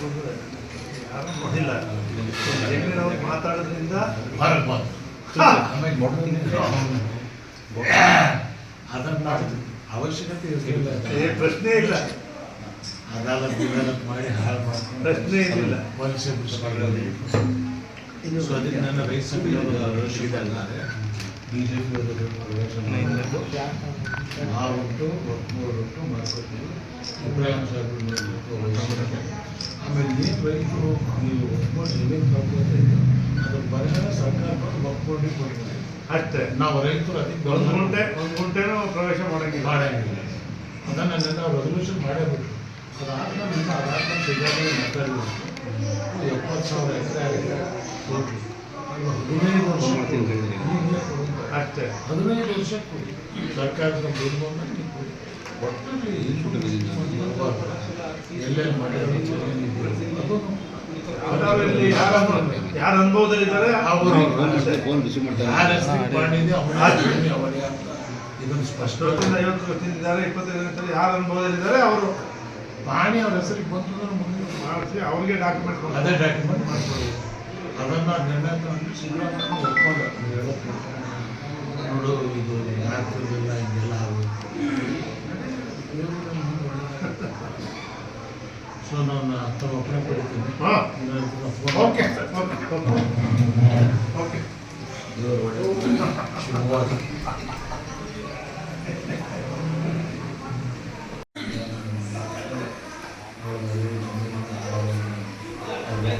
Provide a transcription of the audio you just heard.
ಯಾರು ನೋಡಿಲ್ಲ. ಜಮೀನವ್ರು ಮಾತಾಡೋದ್ರಿಂದ ಅದನ್ನ ಅವಶ್ಯಕತೆ ಇರಲಿಲ್ಲ. ಪ್ರಶ್ನೆ ಇಲ್ಲ. ಅದಾಲತ್ ಮಾಡಿ ಹಾಳು ಮಾಡ್ಕೊಂಡು ಪ್ರಶ್ನೆ ಇಲ್ಲ. ವಲಸೆ ಬಿಡಿಸ್ಕೊಳ್ಳೋದು. ಸೊ ಅದಕ್ಕೆ ನನ್ನ ರೈತ ಸಭೆಯಲ್ಲಿ ಬಿಜೆಪಿ ನಾವುಂಟು 3 ಮಾಡ್ಕೊತೀವಿ. ಇಬ್ರಾಹಿಂ ಸಾಹೇಬ್ ಆಮೇಲೆ ಏನು ರೈತರು ನೀವು ಒಪ್ಕೊಂಡು ಜಮೀನು ಕಳ್ಕೊತಾ ಇದ್ದೀವಿ ಅದ್ರ ಪರಿಹಾರ ಸರ್ಕಾರ ಒಪ್ಕೊಂಡು ಕೊಡ್ತಾರೆ ಅಷ್ಟೇ. ನಾವು ರೈತರು ಅದಕ್ಕೆ ಒಂದು ಗುಂಟೆನೂ ಪ್ರವೇಶ ಮಾಡಂಗಿಲ್ಲ. ಅದನ್ನು ನಾವು ರೆಸಲ್ಯೂಷನ್ ಮಾಡೇಬಿಟ್ರು. ಅದಾದ್ಮೇಲೆ ಸಿಗಾಗಲೇ ಮಾತಾಡಿದ್ರು 70,000 ಎಕರೆ ಆಗಿದೆ ಕೊಡ್ರಿ 15 ವರ್ಷ ಅಷ್ಟೇ. 15 ವರ್ಷ ಕೊಡಿ ಸರ್ಕಾರದ ತೀರ್ಮಾನ ಕೊಡಿ. ಒಟ್ಟಲ್ಲಿ ಎಲ್ಲೆಲ್ಲಿ ಮಾಡಿದ್ರು ಅದರಲ್ಲಿ ಯಾರು ಅನುಭವದಲ್ಲಿದ್ದಾರೆ ಅವರು ಯಾರ ಹೆಸರು ಮಾಡಿದೆ ಅವರೇ ಇದನ್ನು ಸ್ಪಷ್ಟ 50 ವರ್ಷದಿಂದಿದ್ದಾರೆ 25 ವರ್ಷದಲ್ಲಿ ಯಾರು ಅನುಭವದಲ್ಲಿದ್ದಾರೆ ಅವರು ಪಾಣಿ ಅವ್ರ ಹೆಸರಿಗೆ ಬಂತು ಮುಂದೆ ಮಾಡಿಸಿ ಅವ್ರಿಗೆ ಡಾಕ್ಯುಮೆಂಟ್ ಅದೇ ಡಾಕ್ಯುಮೆಂಟ್ ಮಾಡ್ಕೊಳ್ಳಿ. ಅದನ್ನು ನಿರ್ಣಯ ತಗೊಂಡು ಸಿದ್ದರಾಮಯ್ಯ ಒಪ್ಕೊಂಡ ನೋಡು ಇದು ಆಗ್ತದಿಲ್ಲ ಹಿಂಗೆಲ್ಲ ಆಗುತ್ತೆ. ಸೊ ನಾನು ತಮ್ಮ ಒಪ್ಪಣೆ ಪಡಿತೀನಿ. ಓಕೆ ಶುಭವಾದ